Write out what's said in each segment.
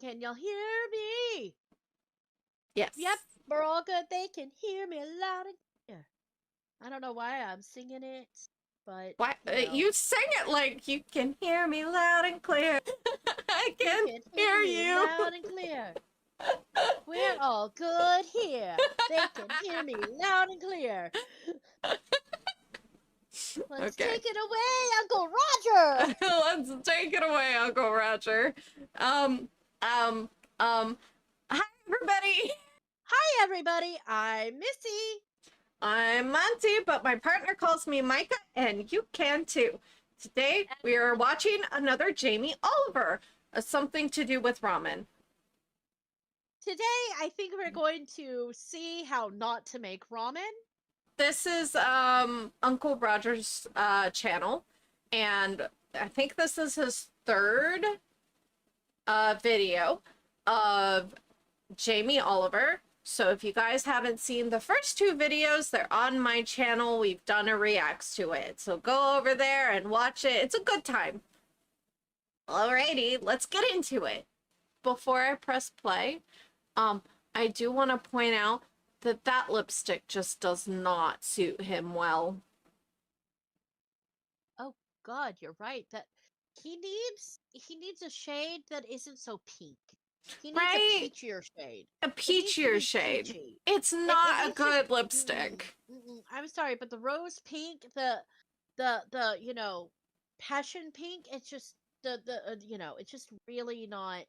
Can y'all hear me? Yes. Yep, we're all good. They can hear me loud and clear. I don't know why I'm singing it, but Why? you know. You sing it like you can hear me loud and clear. I can hear me you. loud and clear. We're all good here. They can hear me loud and clear. Let's take it away, Uncle Roger. Let's take it away, Uncle Roger. Hi everybody. Hi everybody. I'm Missy. I'm Monty, but my partner calls me Micah, and you can too. Today we are watching another Jamie Oliver, something to do with ramen. Today I think we're going to see how not to make ramen. This is Uncle Roger's channel, and I think this is his third video of Jamie Oliver. So if you guys haven't seen the first two videos, they're on my channel. We've done a reacts to it. So go over there and watch it. It's a good time. Alrighty, let's get into it. Before I press play, I do want to point out that that lipstick just does not suit him well. Oh God, you're right. That he needs a shade that isn't so pink. He needs a peachier shade. A peachier shade. Peachy. It's not a good lipstick. I'm sorry, but the rose pink, the you know, passion pink, it's just you know, it's just really not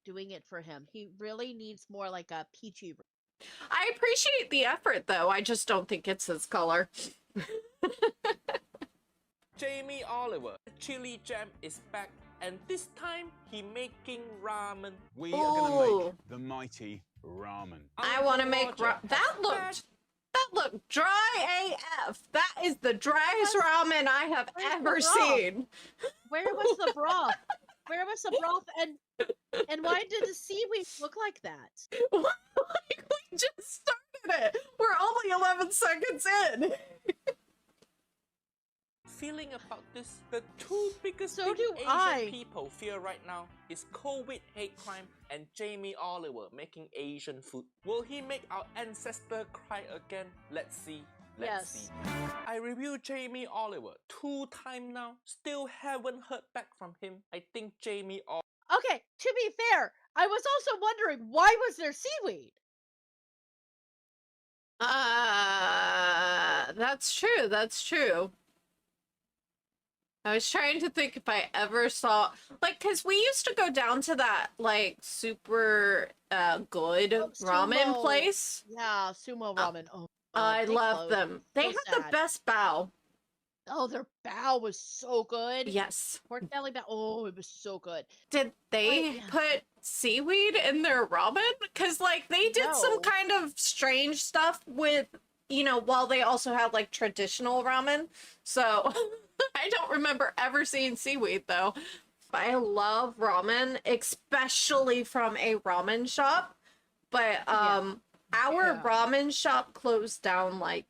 doing it for him. He really needs more like a peachy. I appreciate the effort, though. I just don't think it's his color. Jamie Oliver, chili jam is back, and this time he making ramen. We are going to make the mighty ramen. I want to make that looked dry AF. That is the driest ramen I have ever seen. Where was the broth? Where was the broth? And why did the seaweed look like that? Like we just started it. We're only 11 seconds in. Feeling about this, the two biggest Asian people fear right now is COVID hate crime and Jamie Oliver making Asian food. Will he make our ancestor cry again? Let's see. Let's see. I reviewed Jamie Oliver 2 times now. Still haven't heard back from him. I think Jamie Oliver. Okay, to be fair, I was also wondering, why was there seaweed? That's true. That's true. I was trying to think if I ever saw, like, because we used to go down to that, like, super good ramen place. Yeah, sumo ramen. I love them. They had the best bao. Oh, their bao was so good. Yes. Pork belly bao. Oh, it was so good. Did they put seaweed in their ramen? Because, like, they did some kind of strange stuff with, you know, while they also had, like, traditional ramen. So... I don't remember ever seeing seaweed, though. I love ramen, especially from a ramen shop. But our ramen shop closed down, like,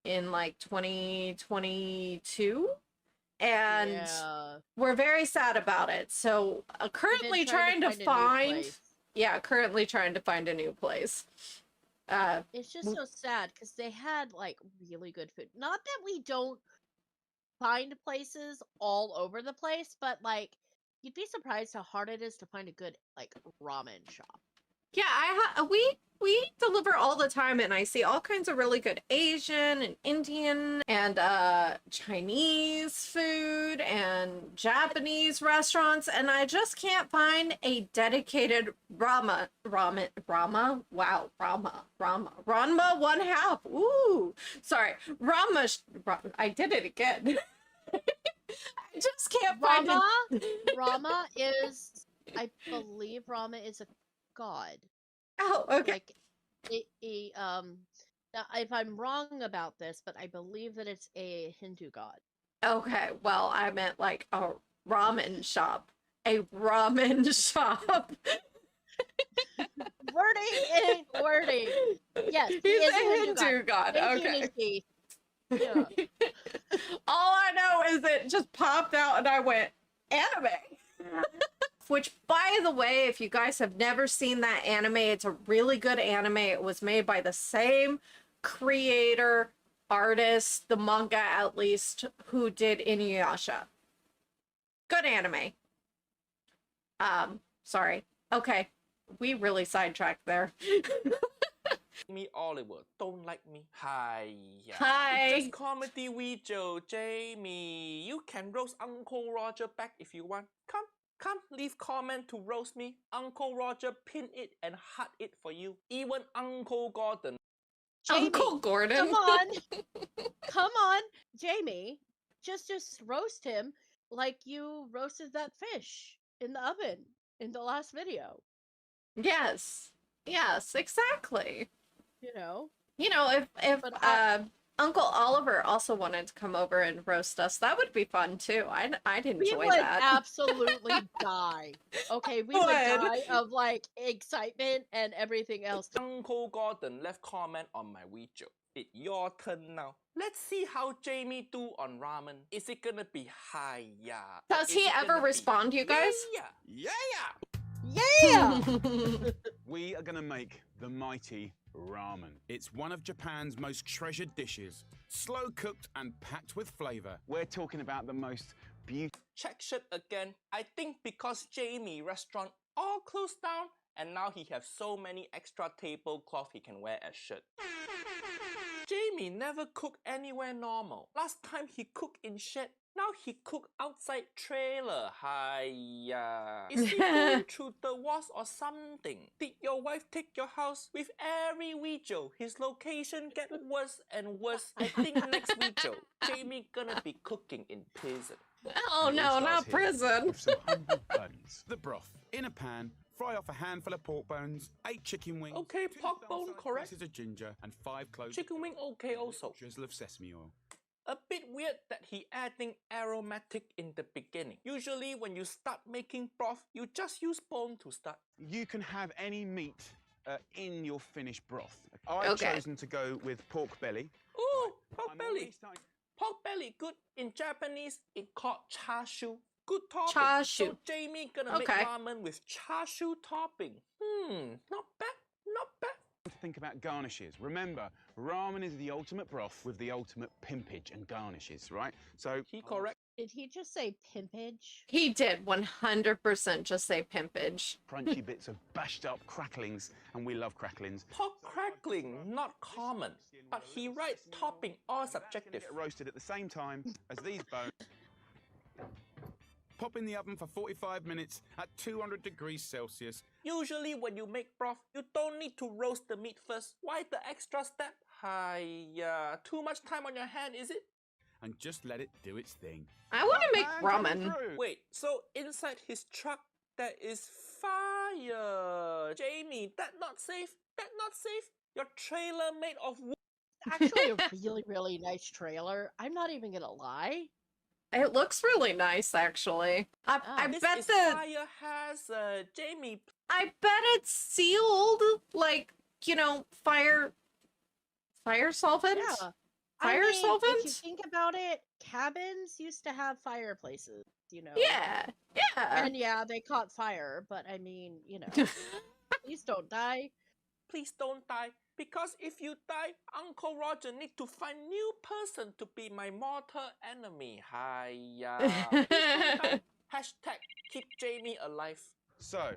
in, like, 2022. And we're very sad about it. So, currently trying to find... Yeah, currently trying to find a new place. It's just so sad, because they had, like, really good food. Not that we don't find places all over the place, but like you'd be surprised how hard it is to find a good like ramen shop. Yeah, we deliver all the time, and I see all kinds of really good Asian and Indian and Chinese food and Japanese restaurants, and I just can't find a dedicated Ranma 1/2. Ooh, sorry, I did it again. I just can't find it. Rama is, I believe, Rama is a god. Oh, okay. Like, now, if I'm wrong about this, but I believe that it's a Hindu god. Okay, well, I meant like a ramen shop. A ramen shop. Wording ain't wording. Yes, he is a Hindu god. Okay. Yeah. All I know is it just popped out and I went, anime. which, by the way, if you guys have never seen that anime, it's a really good anime. It was made by the same creator, artist, the manga at least, who did Inuyasha. Good anime. Sorry. Okay. We really sidetracked there. Me Oliver don't like me. Hi. Hi. It's just comedy video, Jamie. You can roast Uncle Roger back if you want. Come, leave comment to roast me. Uncle Roger pin it and heart it for you. Even Uncle Gordon. Jamie, Uncle Gordon. Come on. Come on, Jamie. Just roast him like you roasted that fish in the oven in the last video. Yes. Yes, exactly. You know, if Uncle Oliver also wanted to come over and roast us, that would be fun too. I'd enjoy we would that. absolutely die. Okay, we would die of like excitement and everything else. Uncle Gordon left comment on my video. It's your turn now. Let's see how Jamie do on ramen. Is it gonna be high? Yeah. Does he ever respond, you guys? Yeah. Yeah. We are going to make the mighty ramen. It's one of Japan's most treasured dishes, slow cooked and packed with flavor. We're talking about the most beautiful. Check shirt again. I think because Jamie restaurant all closed down and now he have so many extra tablecloth he can wear as shirt. Jamie never cook anywhere normal. Last time he cooked in shed. Now he cook outside trailer. Hiya. Is he going through the walls or something? Did your wife take your house? With every video, his location get worse and worse. I think next video, Jamie gonna be cooking in prison. Oh no, not prison. With some humble buns. The broth in a pan. Fry off a handful of pork bones, 8 chicken wings. Okay, pork bone correct. Pieces of ginger and 5 cloves. Chicken wing okay also. Drizzle of sesame oil. A bit weird that he adding aromatic in the beginning. Usually when you start making broth, you just use bone to start. You can have any meat in your finished broth. I've chosen to go with pork belly. Ooh, pork belly. Pork belly, good. In Japanese, it called char siu. Good topping. Char siu. So Jamie gonna make ramen with char siu topping. Not bad, not bad. Think about garnishes. Remember, ramen is the ultimate broth with the ultimate pimpage and garnishes, right? So he correct. Did he just say pimpage? He did 100% just say pimpage. Crunchy bits of bashed up cracklings, and we love cracklings. Pork crackling, not common. But he writes topping, all subjective. Get roasted at the same time as these bones. Pop in the oven for 45 minutes at 200 degrees Celsius. Usually when you make broth, you don't need to roast the meat first. Why the extra step? Hiya, too much time on your hand, is it? And just let it do its thing. I want to make ramen. Wait, so inside his truck there is fire. Jamie, that not safe? That not safe? Your trailer made of wood. Actually, a really, really nice trailer. I'm not even gonna lie. It looks really nice, actually. I this bet is the fire hazard, Jamie. I bet it's sealed, like, you know, fire solvent. Yeah. Fire solvent. If you think about it, cabins used to have fireplaces. You know. Yeah. And yeah, they caught fire, but I mean, you know, please don't die. Please don't die. Because if you die, Uncle Roger need to find new person to be my mortal enemy. Hiya. Hashtag keep Jamie alive. So,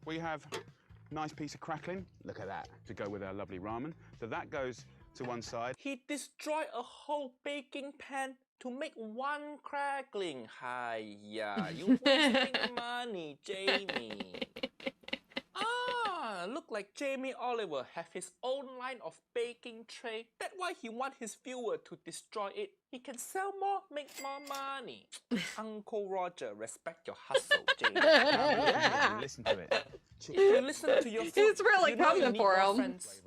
we have a nice piece of crackling. Look at that, to go with our lovely ramen. So that goes to one side. He destroyed a whole baking pan to make one crackling. Hiya. You wasting money, Jamie. Look like Jamie Oliver have his own line of baking tray. That's why he want his viewer to destroy it. He can sell more, make more money. Uncle Roger, respect your hustle, Jamie. Listen to it. If you listen to your food, He's really you know you coming need for more him. friends.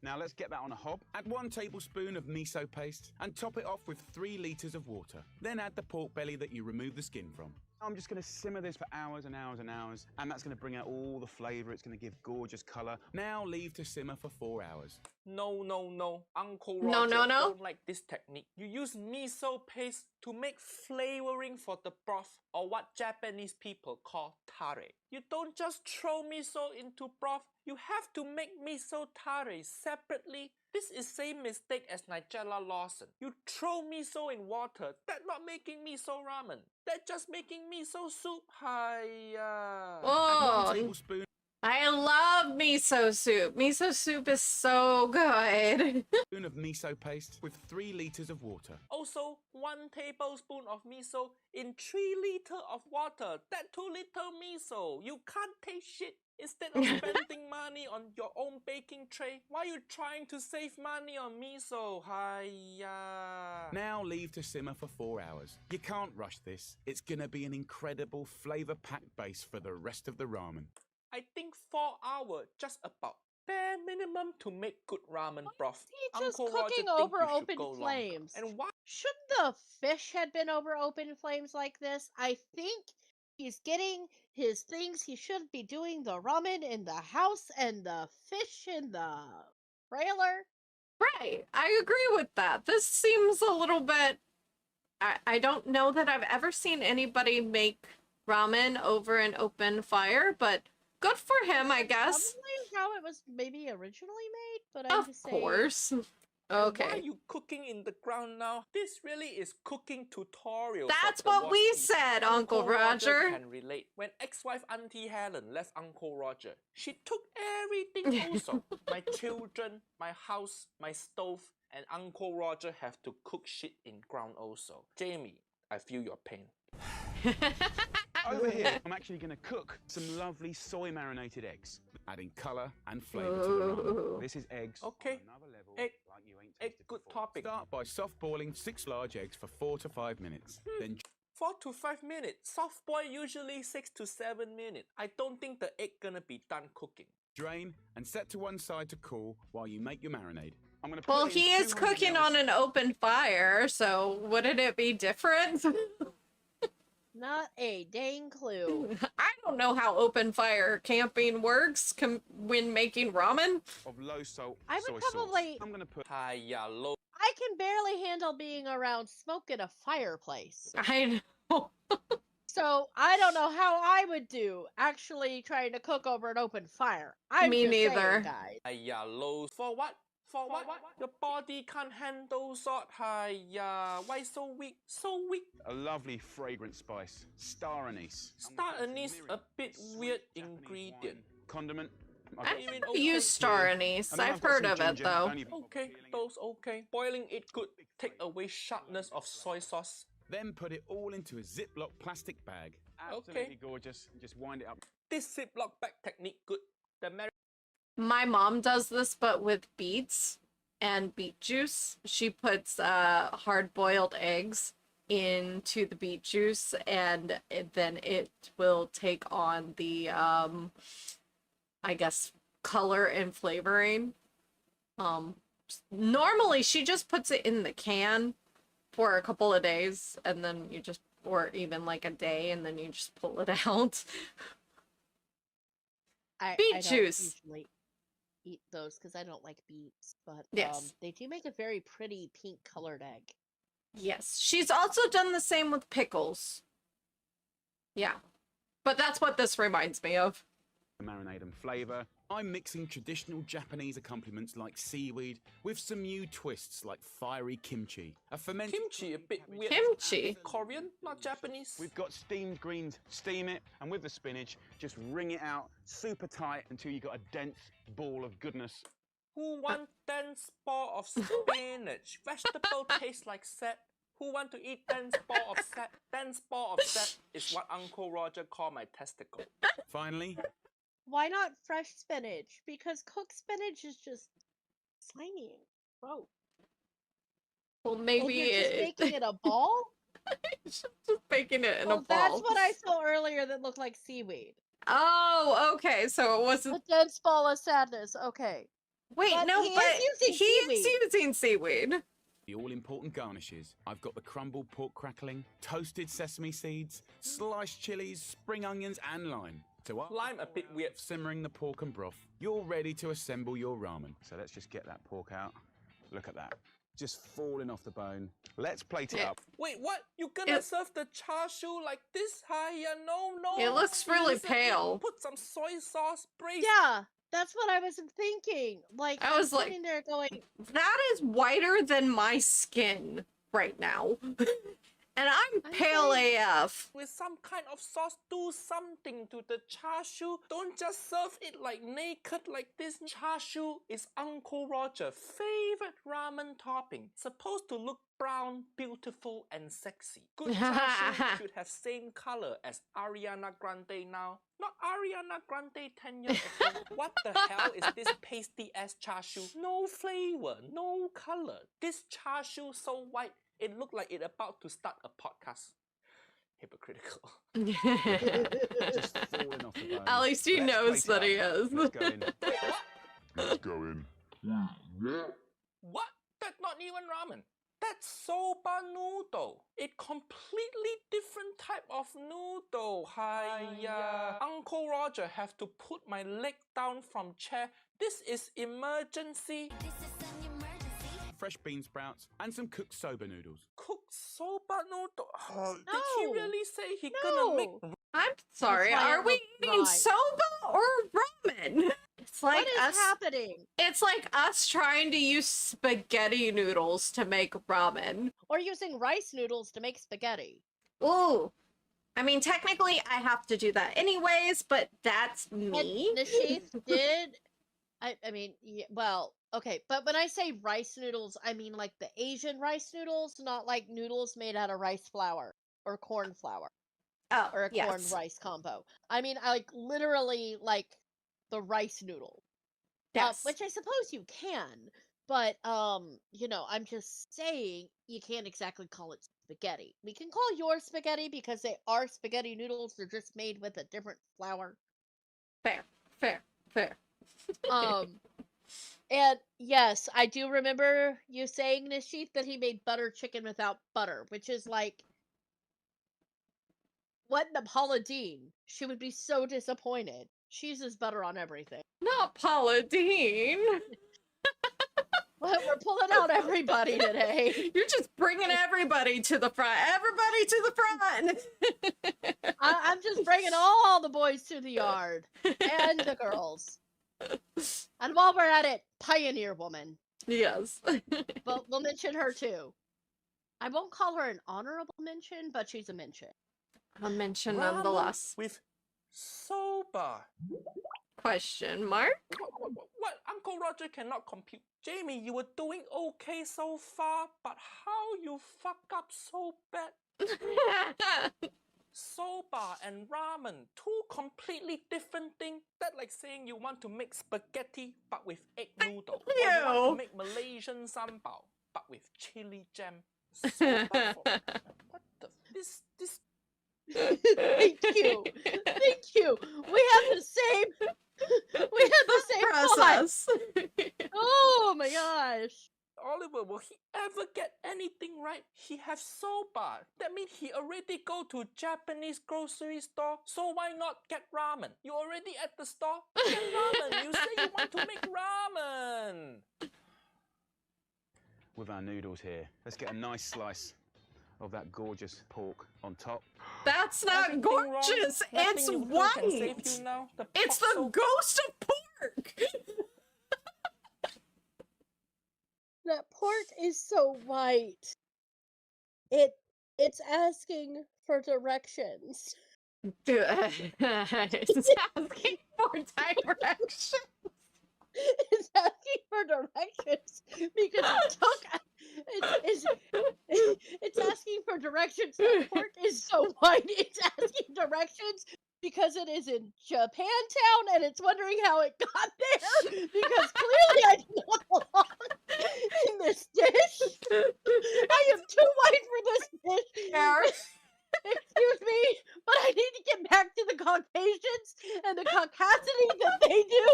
Now let's get that on a hob. Add 1 tablespoon of miso paste and top it off with 3 litres of water. Then add the pork belly that you remove the skin from. I'm just going to simmer this for hours and hours and hours, and that's going to bring out all the flavour. It's going to give gorgeous colour. Now leave to simmer for 4 hours. No, no, no. Uncle No, Roger no, no. don't like this technique. You use miso paste to make flavoring for the broth, or what Japanese people call tare. You don't just throw miso into broth. You have to make miso tare separately. This is same mistake as Nigella Lawson. You throw miso in water. That's not making miso ramen. That's just making miso soup. Hiya. Oh, 1 tablespoon. I love miso soup. Miso soup is so good. Of miso paste with 3 litres of water. Also, 1 tablespoon of miso in 3 liters of water. That's too little miso. You can't taste shit. Instead of spending money on your own baking tray, why are you trying to save money on miso? Hiya. Now leave to simmer for 4 hours. You can't rush this. It's gonna be an incredible flavour-packed base for the rest of the ramen. I think 4 hours just about bare minimum to make good ramen broth. He's just Uncle Roger cooking think over you should open go longer. flames. And why? Shouldn't the fish had been over open flames like this? I think he's getting his things. He should be doing the ramen in the house and the fish in the trailer. Right. I agree with that. This seems a little bit... I don't know that I've ever seen anybody make ramen over an open fire, but good for him, I guess. Probably how it was maybe originally made, but I'm Of just saying. course. Why are Okay. you cooking in the ground now? This really is cooking tutorial. That's for the what we watchies. said, Uncle Roger. Can relate. When ex-wife Auntie Helen left Uncle Roger, she took everything also. My children, my house, my stove, and Uncle Roger have to cook shit in ground also. Jamie, I feel your pain. Over here, I'm actually going to cook some lovely soy marinated eggs, adding colour and flavour to the ramen. This is eggs Okay. on another level, Egg. like you ain't Egg, tasted good before. topic. Start by soft boiling 6 large eggs for 4 to 5 minutes. Then 4 to 5 minutes. Soft boil usually 6 to 7 minutes. I don't think the egg gonna be done cooking. drain and set to one side to cool while you make your marinade. I'm gonna put Well, it in he is 200 cooking mils. on an open fire, so wouldn't it be different? Not a dang clue. I don't know how open fire camping works when making ramen. Of low salt I would soy probably- sauce. I'm gonna put Hiya, low. I can barely handle being around smoke in a fireplace. I know. So I don't know how I would do actually trying to cook over an open fire. I'm Me just saying, neither. guys. Hiya, low. For what? For what? Your body can't handle salt. Hiya. Why so weak? So weak. a lovely fragrant spice, star anise. Star anise, a bit weird ingredient. Condiment. I've even never okay used star anise. And then I've got heard some of it ginger, though. only Okay, peeling it. those okay. Boiling it could take away sharpness of soy sauce. Then put it all into a Ziploc plastic bag. Absolutely gorgeous. Just wind it up. This Ziploc bag technique good. The My mom does this, but with beets and beet juice. She puts hard-boiled eggs into the beet juice, and then it will take on the, I guess, color and flavoring. Normally, she just puts it in the can for a couple of days, and then you just, or even like a day, and then you just pull it out. Beet I don't juice. usually eat those because I don't like beets, but Yes. they do make a very pretty pink colored egg. Yes, she's also done the same with pickles. Yeah, but that's what this reminds me of. Marinade and flavour. I'm mixing traditional Japanese accompaniments like seaweed with some new twists like fiery kimchi. A fermented kimchi a bit weird. Kimchi? Korean, not Japanese. We've got steamed greens, steam it, and with the spinach, just wring it out super tight until you got a dense ball of goodness. Who want dense ball of spinach? Vegetable tastes like sap. Who want to eat dense ball of sap? Dense ball of sap is what Uncle Roger called my testicle. Finally, Why not fresh spinach? Because cooked spinach is just slimy and gross. Well, And maybe you're just it... making it a ball? just making it in a Well, that's ball. what I saw earlier that looked like seaweed. Oh, okay, so it wasn't... A dense ball of sadness. Okay. Wait, But no, he is but using he is seaweed. using seaweed. The all-important garnishes. I've got the crumbled pork crackling, toasted sesame seeds, sliced chilies, spring onions, and lime. So Lime a bit weird. Simmering the pork and broth, you're ready to assemble your ramen. So let's just get that pork out. Look at that. Just falling off the bone. Let's plate it up. Wait, what? You gonna serve the char siu like this? Hiya, no. It looks really pale. Put some soy sauce, braised. Yeah, that's what I was thinking. Like, I was sitting there going, that is whiter than my skin right now. And I'm pale AF. With some kind of sauce, do something to the char siu. Don't just serve it like naked like this. Char siu is Uncle Roger's favorite ramen topping. Supposed to look brown, beautiful, and sexy. Good char siu should have same color as Ariana Grande now. Not Ariana Grande 10 years ago. What the hell is this pasty-ass char siu? No flavor, no color. This char siu so white, it looked like it about to start a podcast. Hypocritical. Just falling off the bone. At least he knows that he is. Let's go in. Let's go in. What? That's not even ramen. That's soba noodle. A completely different type of noodle. Hiya. Uncle Roger have to put my leg down from chair. This is emergency. Fresh bean sprouts and some cooked soba noodles. Cooked soba noodle? Did No. he really say he No. gonna make... I'm sorry, That's why are it we looks eating dry. soba or ramen? It's like what is us. happening? It's like us trying to use spaghetti noodles to make ramen. Or using rice noodles to make spaghetti. Ooh. I mean, technically, I have to do that anyways, but that's me. And Nishith did. I mean, yeah, well, okay, but when I say rice noodles, I mean like the Asian rice noodles, not like noodles made out of rice flour or corn flour Oh, or a yes. corn rice combo. I mean, I like literally like the rice noodle, Yes. which I suppose you can, but you know, I'm just saying you can't exactly call it spaghetti. We can call yours spaghetti because they are spaghetti noodles. They're just made with a different flour. Fair. And yes, I do remember you saying, Nishith, that he made butter chicken without butter, which is like, what in the Paula Deen? She would be so disappointed. She uses butter on everything. Not Paula Deen. But we're pulling out everybody today. You're just bringing everybody to the front. Everybody to the front. I'm just bringing all the boys to the yard and the girls. And while we're at it, Pioneer Woman. Yes. But we'll mention her too. I won't call her an honorable mention, but she's a mention. A mention Ramen nonetheless. with soba. Question mark? What? Uncle Roger cannot compute. Jamie, you were doing okay so far, but how you fuck up so bad? Soba and ramen, two completely different things. That's like saying you want to make spaghetti but with egg noodle. Or you want to make Malaysian sambal but with chili jam. Soba what the? This. Thank you. Thank you. We have the same. We have the same process. Oh my gosh. Oliver, will he ever get anything right? He have soba. That means he already go to Japanese grocery store. So why not get ramen? You already at the store? Get ramen. You say you want to make ramen. With our noodles here, let's get a nice slice of that gorgeous pork on top. That's not Everything gorgeous. wrong? It's Nothing you do can save white. you now? The It's pork the so- ghost of pork. That pork is so white. It's asking for directions. It's asking for direction. It's asking for directions because it's asking for directions. The pork is so white. It's asking directions because it is in Japantown and it's wondering how it got there because clearly I do not belong in this dish. I am too white for this dish. Fair. Excuse me, but I need to get back to the Caucasians and the caucasity that they do.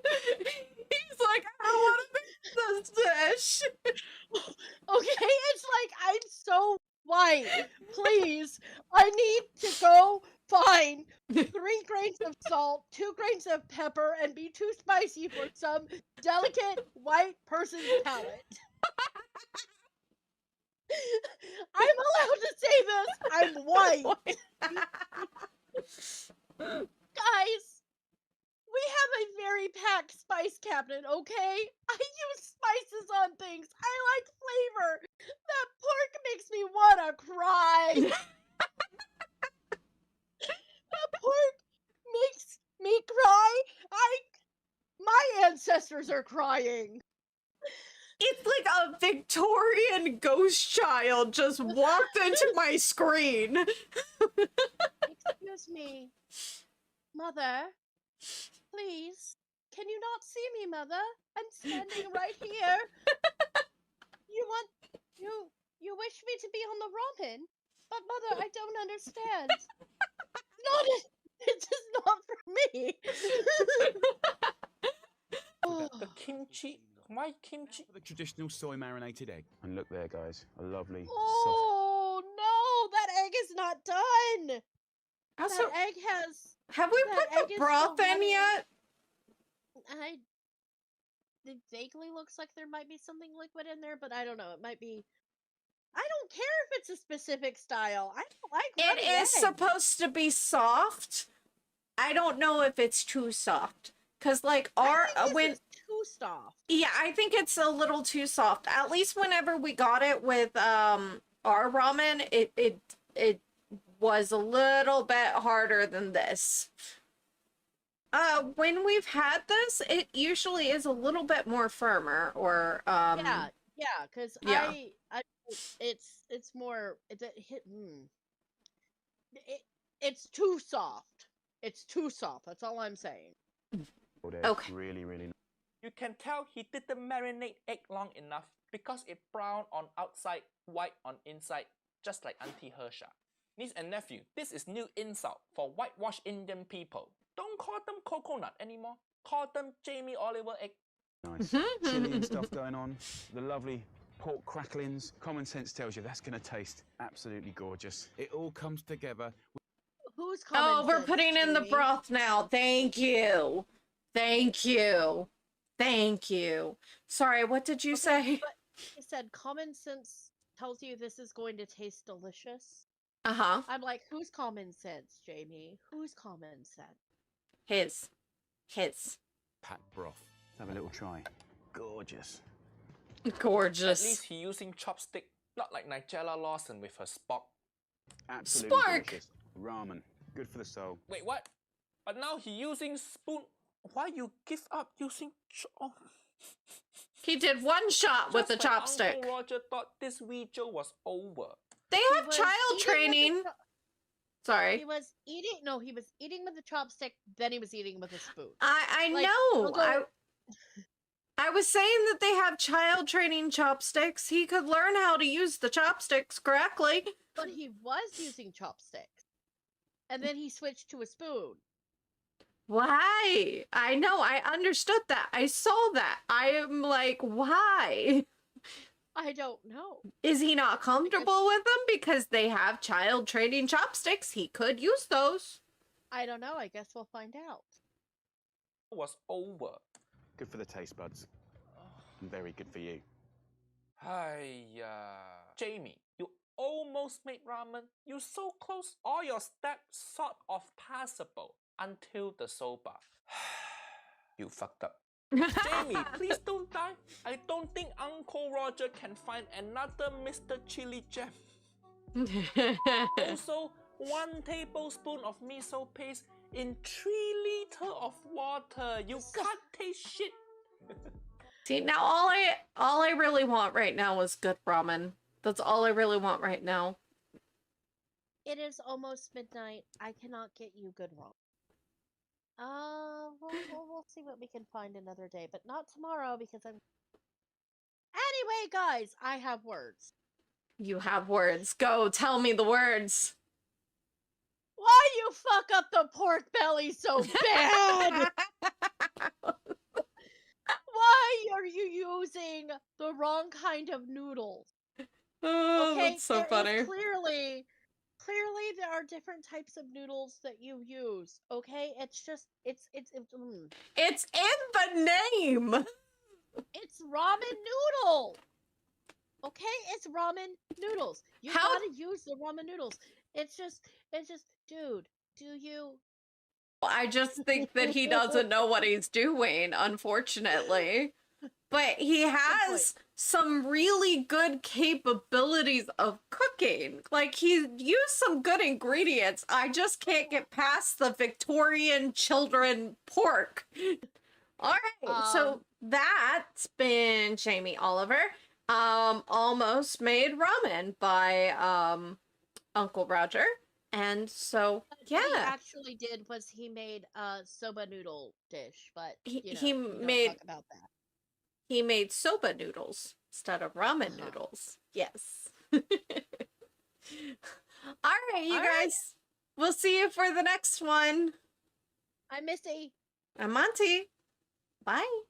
He's like, I don't want to make this dish. salt, 2 grains of pepper, and be too spicy for some delicate white person's palate. I'm allowed to say this. I'm white. Guys, we have a very packed spice cabinet, okay? I use spices on things. I like flavor. That pork makes me wanna cry. That pork makes me cry. My ancestors are crying. It's like a Victorian ghost child just walked into my screen. Excuse me. Mother, please. Can you not see me, Mother? I'm standing right here. You wish me to be on the ramen? But Mother, I don't understand. It's just not for me. The kimchi. Why kimchi? For the traditional soy marinated egg. And look there, guys. A lovely, Oh no, that egg is not done. Also, That egg has. have we that put egg the is broth still in running. yet? It vaguely looks like there might be something liquid in there, but I don't know. It might be. I don't care if it's a specific style. I don't like runny It is eggs. supposed to be soft. I don't know if it's too soft. Cause like our I think this is too soft. yeah, I think it's a little too soft. At least whenever we got it with our ramen, it was a little bit harder than this. When we've had this, it usually is a little bit more firmer or Yeah, because yeah. it's more it's too soft. It's too soft. That's all I'm saying. Okay. Really, really nice. You can tell he didn't marinate egg long enough because it brown on outside, white on inside, just like Auntie Hersha. Niece and nephew, this is new insult for whitewashed Indian people. Don't call them coconut anymore. Call them Jamie Oliver egg. Nice. Chili and stuff going on. The lovely pork cracklings. Common sense tells you that's going to taste absolutely gorgeous. It all comes together. Who's Oh, we're putting in the broth now. Thank you. Thank you. Thank you. Sorry, what did you say? But he said common sense tells you this is going to taste delicious. Uh-huh. I'm like, who's common sense, Jamie? Who's common sense? His. Pat broth. Let's have a little try. Gorgeous. Gorgeous. At least he's using chopstick, not like Nigella Lawson with her Spock. Absolutely Spark. delicious. Ramen. Good for the soul. Wait, what? But now he's using spoon. Why you give up using He did one shot with the Just like chopstick. Uncle Roger thought this video was over. They He have was child eating with the training. Sorry. He was eating with the chopstick, then he was eating with a spoon. I Like, know. Uncle- I was saying that they have child training chopsticks. He could learn how to use the chopsticks correctly. But he was using chopsticks. And then he switched to a spoon. Why? I know. I understood that. I saw that. I am like, why? I don't know. Is he not comfortable with them because they have child training chopsticks? He could use those. I don't know. I guess we'll find out. Was over. Good for the taste buds. And very good for you. Hiya. Jamie, you almost made ramen. You so close. All your steps sort of passable until the soba. You fucked up. Jamie, please don't die. I don't think Uncle Roger can find another Mr. Chili Jam. Also, 1 tablespoon of miso paste in 3 liters of water. You can't taste shit. See, now all I really want right now is good ramen. That's all I really want right now. It is almost midnight. I cannot get you good ramen. We'll see what we can find another day, but not tomorrow because I'm. Anyway, guys, I have words. You have words. Go, tell me the words. Why you fuck up the pork belly so bad? Why are you using the wrong kind of noodles? Oh, Okay, that's so there is funny. clearly there are different types of noodles that you use. Okay, it's just It's in the name. it's ramen noodle. Okay, it's ramen noodles. You How gotta use the ramen noodles. It's just, dude. Do you? I just think that he doesn't know what he's doing, unfortunately. But he has some really good capabilities of cooking. Like, he used some good ingredients. I just can't get past the Victorian children pork. All right, so that's been Jamie Oliver. Almost Made Ramen by Uncle Roger. And so, yeah. What he actually did was he made a soba noodle dish, but He we don't talk about that. He made soba noodles instead of ramen noodles. Yes. All right, you guys. We'll see you for the next one. I'm Missy. I'm Monty. Bye.